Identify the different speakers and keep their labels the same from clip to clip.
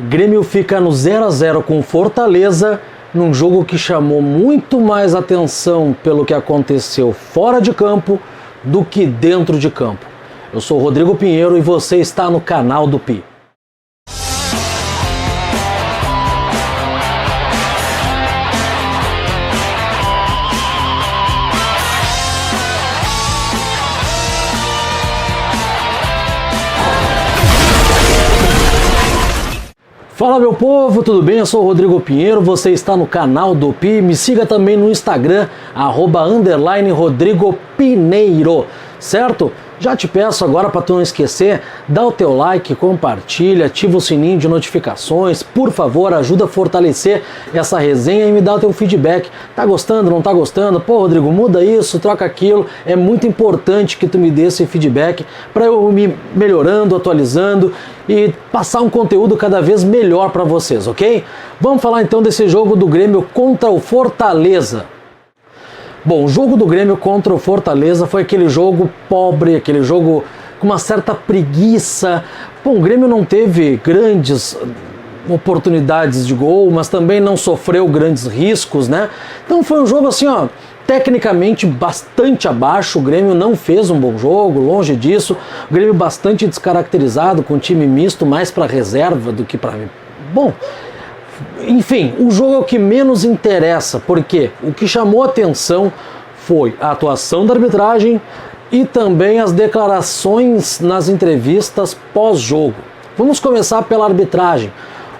Speaker 1: Grêmio fica no 0 a 0 com Fortaleza, num jogo que chamou muito mais atenção pelo que aconteceu fora de campo do que dentro de campo. Eu sou o Rodrigo Pinheiro e você está no canal do Pi. Fala meu povo, tudo bem? Eu sou o Rodrigo Pinheiro, você está no canal do Pi, me siga também no Instagram, @Rodrigo Pineiro, certo? Já te peço agora para tu não esquecer, dá o teu like, compartilha, ativa o sininho de notificações, por favor, ajuda a fortalecer essa resenha e me dá o teu feedback. Tá gostando, não tá gostando? Pô, Rodrigo, muda isso, troca aquilo. É muito importante que tu me dê esse feedback para eu me melhorando, atualizando e passar um conteúdo cada vez melhor para vocês, ok? Vamos falar então desse jogo do Grêmio contra o Fortaleza. Bom, o jogo do Grêmio contra o Fortaleza foi aquele jogo pobre, aquele jogo com uma certa preguiça. Bom, o Grêmio não teve grandes oportunidades de gol, mas também não sofreu grandes riscos, né? Então foi um jogo assim, ó, tecnicamente bastante abaixo. O Grêmio não fez um bom jogo, longe disso. O Grêmio bastante descaracterizado, com um time misto, mais para reserva do que para... Bom... Enfim, o jogo é o que menos interessa, porque o que chamou atenção foi a atuação da arbitragem e também as declarações nas entrevistas pós-jogo. Vamos começar pela arbitragem.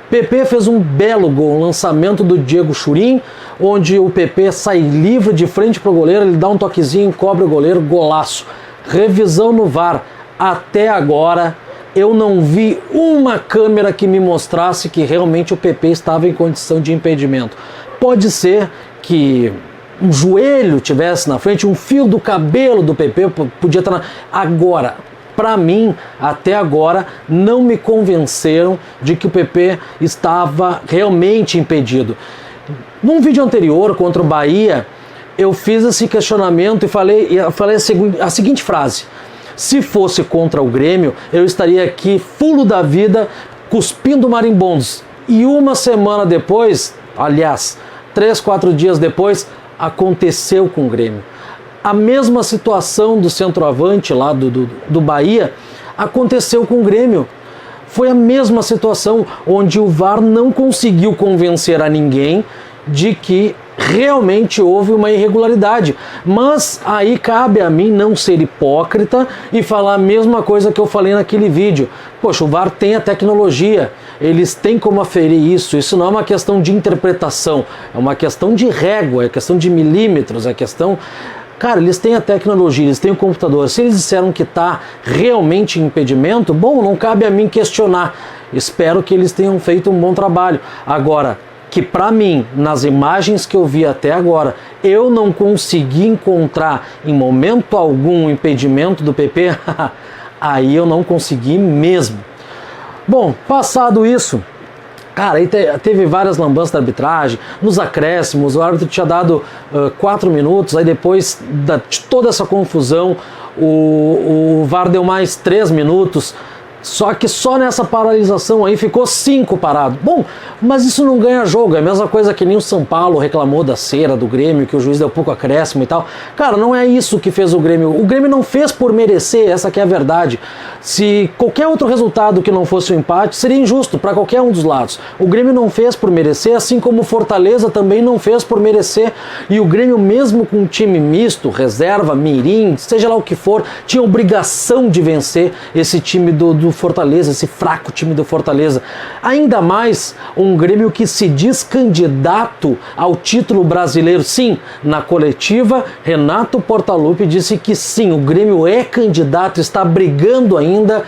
Speaker 1: O PP fez um belo gol, um lançamento do Diego Churin, onde o PP sai livre de frente para o goleiro, ele dá um toquezinho, encobre o goleiro, golaço. Revisão no VAR, até agora... eu não vi uma câmera que me mostrasse que realmente o PP estava em condição de impedimento. Pode ser que um joelho tivesse na frente, um fio do cabelo do PP podia estar na... Agora, para mim, até agora, não me convenceram de que o PP estava realmente impedido. Num vídeo anterior, contra o Bahia, eu fiz esse questionamento e falei a seguinte frase: se fosse contra o Grêmio, eu estaria aqui fulo da vida, cuspindo marimbondos. E uma semana depois, aliás, 3, 4 dias depois, aconteceu com o Grêmio. A mesma situação do centroavante lá do Bahia aconteceu com o Grêmio. Foi a mesma situação, onde o VAR não conseguiu convencer a ninguém de que realmente houve uma irregularidade, mas aí cabe a mim não ser hipócrita e falar a mesma coisa que eu falei naquele vídeo. Poxa, o VAR tem a tecnologia, eles têm como aferir isso não é uma questão de interpretação, é uma questão de régua, é questão de milímetros, é questão... Cara, eles têm a tecnologia, eles têm o computador, se eles disseram que está realmente em impedimento, bom, não cabe a mim questionar, espero que eles tenham feito um bom trabalho. Agora, que para mim, nas imagens que eu vi até agora, eu não consegui encontrar em momento algum impedimento do PP, aí eu não consegui mesmo. Bom, passado isso, cara, aí teve várias lambanças da arbitragem, nos acréscimos, o árbitro tinha dado 4 minutos, aí depois de toda essa confusão, o VAR deu mais 3 minutos, só que só nessa paralisação aí ficou 5 parado. Bom, mas isso não ganha jogo, é a mesma coisa que nem o São Paulo reclamou da cera do Grêmio, que o juiz deu pouco acréscimo e tal. Cara, não é isso que fez o Grêmio. O Grêmio não fez por merecer, essa que é a verdade. Se qualquer outro resultado que não fosse o empate, seria injusto para qualquer um dos lados. O Grêmio não fez por merecer, assim como o Fortaleza também não fez por merecer. E o Grêmio, mesmo com um time misto, reserva, mirim, seja lá o que for, tinha obrigação de vencer esse time do Fortaleza, esse fraco time do Fortaleza. Ainda mais um Grêmio que se diz candidato ao título brasileiro. Sim, na coletiva, Renato Portaluppi disse que sim, o Grêmio é candidato, está brigando ainda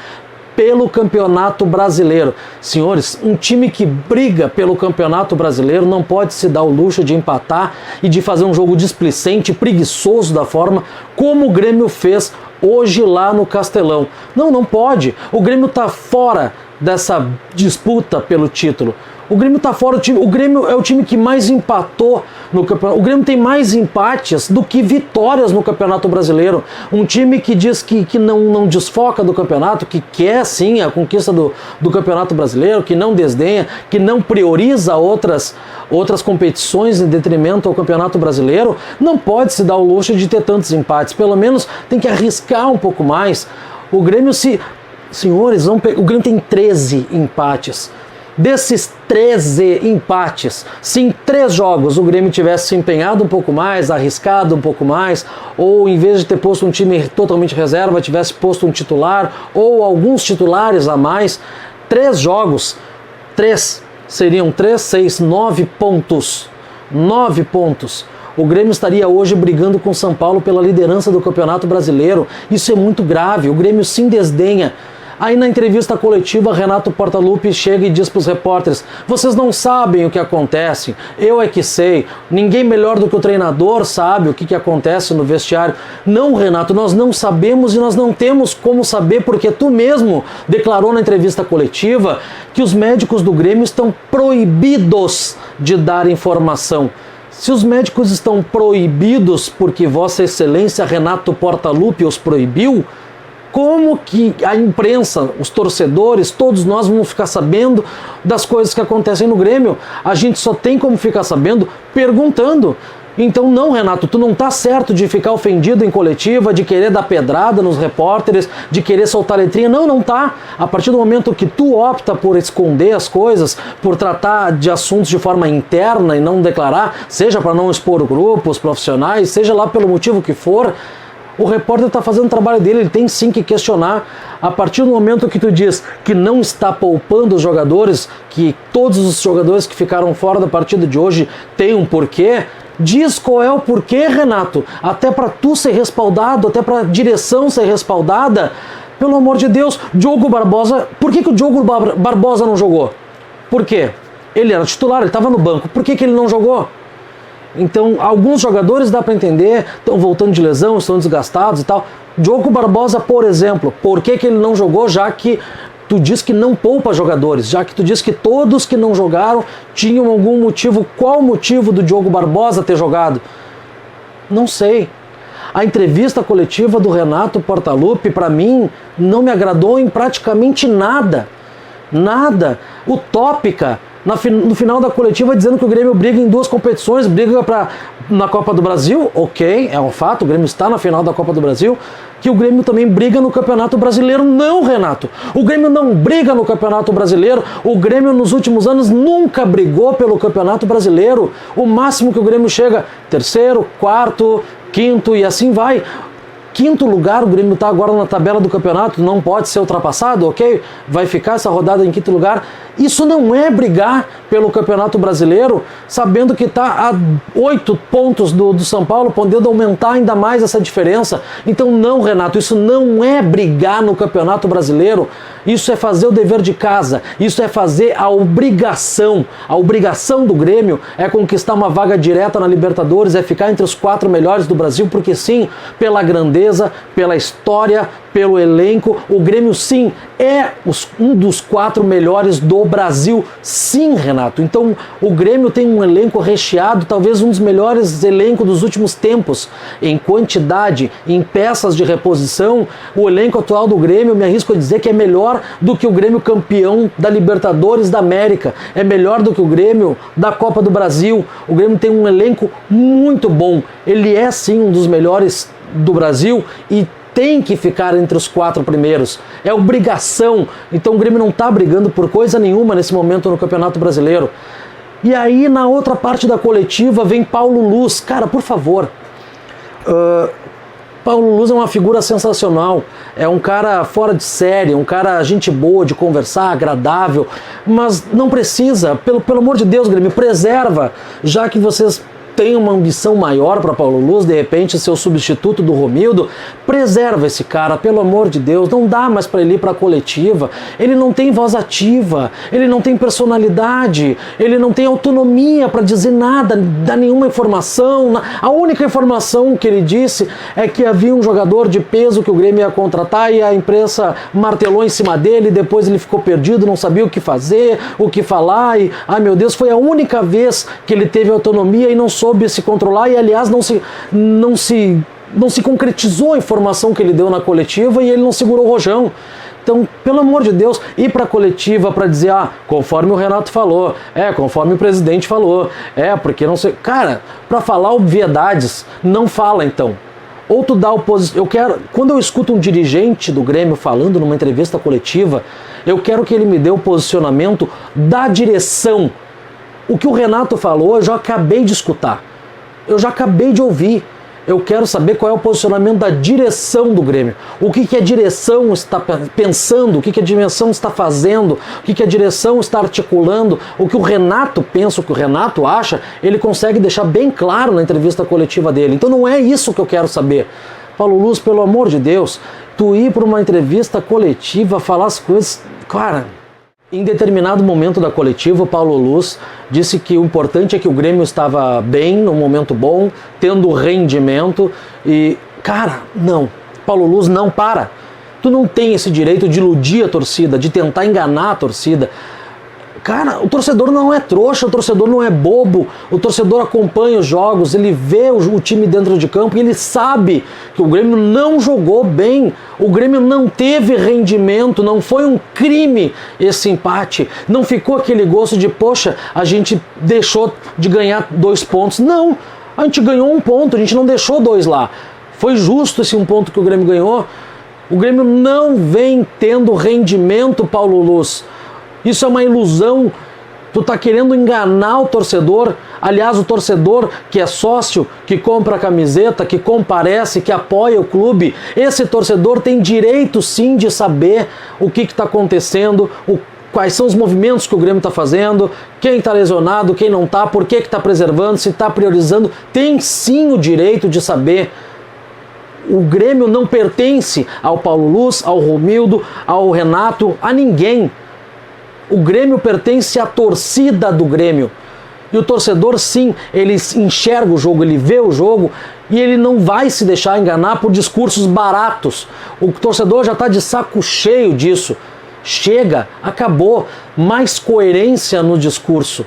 Speaker 1: pelo Campeonato Brasileiro. Senhores, um time que briga pelo Campeonato Brasileiro não pode se dar o luxo de empatar e de fazer um jogo displicente, preguiçoso da forma como o Grêmio fez hoje lá no Castelão. Não pode. O Grêmio está fora dessa disputa pelo título. O Grêmio está fora, o Grêmio é o time que mais empatou no campeonato. O Grêmio tem mais empates do que vitórias no Campeonato Brasileiro. Um time que diz que não desfoca do campeonato, que quer sim a conquista do Campeonato Brasileiro, que não desdenha, que não prioriza outras competições em detrimento ao Campeonato Brasileiro, não pode se dar o luxo de ter tantos empates. Pelo menos tem que arriscar um pouco mais. O Grêmio Senhores, o Grêmio tem 13 empates. Desses 13 empates, se em 3 jogos o Grêmio tivesse se empenhado um pouco mais, arriscado um pouco mais, ou em vez de ter posto um time totalmente reserva, tivesse posto um titular, ou alguns titulares a mais, 3 jogos, 3 seriam 3, 6, 9 pontos. 9 pontos. O Grêmio estaria hoje brigando com o São Paulo pela liderança do Campeonato Brasileiro. Isso é muito grave, o Grêmio sim desdenha. Aí na entrevista coletiva, Renato Portaluppi chega e diz para os repórteres: vocês não sabem o que acontece, eu é que sei, ninguém melhor do que o treinador sabe o que acontece no vestiário. Não, Renato, nós não sabemos e nós não temos como saber, porque tu mesmo declarou na entrevista coletiva que os médicos do Grêmio estão proibidos de dar informação. Se os médicos estão proibidos porque Vossa Excelência Renato Portaluppi os proibiu, como que a imprensa, os torcedores, todos nós vamos ficar sabendo das coisas que acontecem no Grêmio? A gente só tem como ficar sabendo perguntando. Então não, Renato, tu não tá certo de ficar ofendido em coletiva, de querer dar pedrada nos repórteres, de querer soltar letrinha. Não, não tá. A partir do momento que tu opta por esconder as coisas, por tratar de assuntos de forma interna e não declarar, seja para não expor grupos profissionais, seja lá pelo motivo que for, o repórter está fazendo o trabalho dele, ele tem sim que questionar. A partir do momento que tu diz que não está poupando os jogadores, que todos os jogadores que ficaram fora da partida de hoje têm um porquê, diz qual é o porquê, Renato. Até para tu ser respaldado, até para a direção ser respaldada. Pelo amor de Deus, Diogo Barbosa... Por que o Diogo Barbosa não jogou? Por quê? Ele era titular, ele estava no banco. Por que ele não jogou? Então, alguns jogadores dá para entender, estão voltando de lesão, estão desgastados e tal. Diogo Barbosa, por exemplo, por que ele não jogou, já que tu diz que não poupa jogadores, já que tu diz que todos que não jogaram tinham algum motivo? Qual o motivo do Diogo Barbosa ter jogado? Não sei. A entrevista coletiva do Renato Portaluppi, para mim, não me agradou em praticamente nada. Nada. Utópica. No final da coletiva dizendo que o Grêmio briga em 2 competições, briga na Copa do Brasil, ok, é um fato, o Grêmio está na final da Copa do Brasil, que o Grêmio também briga no Campeonato Brasileiro. Não, Renato, o Grêmio não briga no Campeonato Brasileiro, o Grêmio nos últimos anos nunca brigou pelo Campeonato Brasileiro. O máximo que o Grêmio chega, 3º, 4º, 5º e assim vai. 5º lugar, o Grêmio está agora na tabela do campeonato, não pode ser ultrapassado, ok? Vai ficar essa rodada em 5º lugar. Isso não é brigar pelo Campeonato Brasileiro, sabendo que está a 8 pontos do São Paulo, podendo aumentar ainda mais essa diferença. Então não, Renato, isso não é brigar no Campeonato Brasileiro, isso é fazer o dever de casa, isso é fazer a obrigação. A obrigação do Grêmio é conquistar uma vaga direta na Libertadores, é ficar entre os 4 melhores do Brasil, porque sim, pela grandeza, pela história, pelo elenco, o Grêmio sim é um dos 4 melhores do Brasil, sim, Renato. Então o Grêmio tem um elenco recheado, talvez um dos melhores elencos dos últimos tempos, em quantidade, em peças de reposição. O elenco atual do Grêmio, me arrisco a dizer que é melhor do que o Grêmio campeão da Libertadores da América, é melhor do que o Grêmio da Copa do Brasil. O Grêmio tem um elenco muito bom, ele é sim um dos melhores do Brasil e tem que ficar entre os 4 primeiros, é obrigação. Então o Grêmio não está brigando por coisa nenhuma nesse momento no Campeonato Brasileiro. E aí na outra parte da coletiva vem Paulo Luz. Cara, por favor, Paulo Luz é uma figura sensacional, é um cara fora de série, um cara gente boa de conversar, agradável, mas não precisa, pelo amor de Deus, Grêmio, preserva, já que vocês tem uma ambição maior para Paulo Luz, de repente ser o substituto do Romildo, preserva esse cara, pelo amor de Deus, não dá mais para ele ir para a coletiva, ele não tem voz ativa, ele não tem personalidade, ele não tem autonomia para dizer nada, dar nenhuma informação. A única informação que ele disse é que havia um jogador de peso que o Grêmio ia contratar e a imprensa martelou em cima dele, depois ele ficou perdido, não sabia o que fazer, o que falar, e ai meu Deus, foi a única vez que ele teve autonomia e não soube se controlar, e aliás não se concretizou a informação que ele deu na coletiva e ele não segurou o rojão. Então, pelo amor de Deus, ir para a coletiva para dizer, conforme o Renato falou, conforme o presidente falou, porque não sei... Cara, para falar obviedades, não fala então. Ou tu dá oposição... Quando eu escuto um dirigente do Grêmio falando numa entrevista coletiva, eu quero que ele me dê o posicionamento da direção. O que o Renato falou, eu já acabei de escutar. Eu já acabei de ouvir. Eu quero saber qual é o posicionamento da direção do Grêmio. O que a direção está pensando, o que a direção está fazendo, o que a direção está articulando, o que o Renato pensa, o que o Renato acha, ele consegue deixar bem claro na entrevista coletiva dele. Então não é isso que eu quero saber. Paulo Luz, pelo amor de Deus, tu ir para uma entrevista coletiva, falar as coisas... Cara... Em determinado momento da coletiva, o Paulo Luz disse que o importante é que o Grêmio estava bem, num momento bom, tendo rendimento e... Cara, não. Paulo Luz, não para. Tu não tem esse direito de iludir a torcida, de tentar enganar a torcida. Cara, o torcedor não é trouxa, o torcedor não é bobo, o torcedor acompanha os jogos, ele vê o time dentro de campo e ele sabe que o Grêmio não jogou bem, o Grêmio não teve rendimento, não foi um crime esse empate, não ficou aquele gosto de, poxa, a gente deixou de ganhar 2 pontos. Não, a gente ganhou 1 ponto, a gente não deixou 2 lá. Foi justo esse 1 ponto que o Grêmio ganhou. O Grêmio não vem tendo rendimento, Paulo Luz. Isso é uma ilusão, tu tá querendo enganar o torcedor. Aliás, o torcedor que é sócio, que compra a camiseta, que comparece, que apoia o clube, esse torcedor tem direito sim de saber o que está acontecendo, quais são os movimentos que o Grêmio está fazendo, quem está lesionado, quem não está, por que está preservando, se está priorizando, tem sim o direito de saber. O Grêmio não pertence ao Paulo Luz, ao Romildo, ao Renato, a ninguém. O Grêmio pertence à torcida do Grêmio. E o torcedor, sim, ele enxerga o jogo, ele vê o jogo e ele não vai se deixar enganar por discursos baratos. O torcedor já está de saco cheio disso. Chega, acabou. Mais coerência no discurso.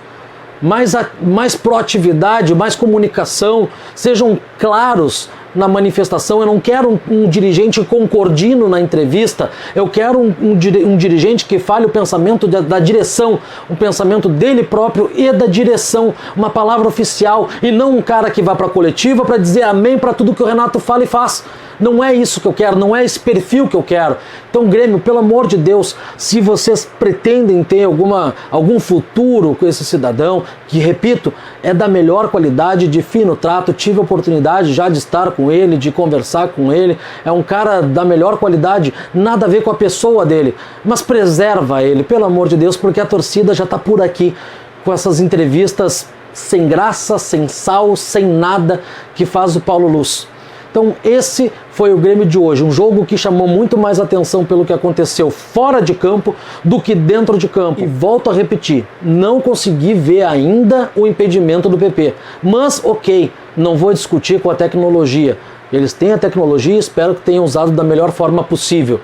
Speaker 1: Mais proatividade, mais comunicação. Sejam claros na manifestação. Eu não quero um dirigente concordino na entrevista, eu quero um dirigente que fale o pensamento da direção, o pensamento dele próprio e da direção, uma palavra oficial, e não um cara que vá para a coletiva para dizer amém para tudo que o Renato fala e faz. Não é isso que eu quero, não é esse perfil que eu quero. Então, Grêmio, pelo amor de Deus, se vocês pretendem ter algum futuro com esse cidadão, que, repito, é da melhor qualidade, de fino trato, tive a oportunidade já de estar com ele, de conversar com ele, é um cara da melhor qualidade, nada a ver com a pessoa dele, mas preserva ele, pelo amor de Deus, porque a torcida já está por aqui com essas entrevistas sem graça, sem sal, sem nada que faz o Paulo Luz. Então esse foi o Grêmio de hoje, um jogo que chamou muito mais atenção pelo que aconteceu fora de campo do que dentro de campo. E volto a repetir, não consegui ver ainda o impedimento do PP, mas ok, não vou discutir com a tecnologia. Eles têm a tecnologia e espero que tenham usado da melhor forma possível.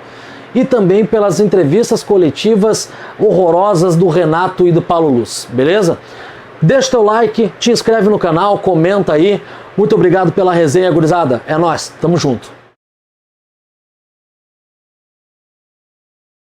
Speaker 1: E também pelas entrevistas coletivas horrorosas do Renato e do Paulo Luz, beleza? Deixa teu like, te inscreve no canal, comenta aí. Muito obrigado pela resenha, gurizada. É nóis, tamo junto.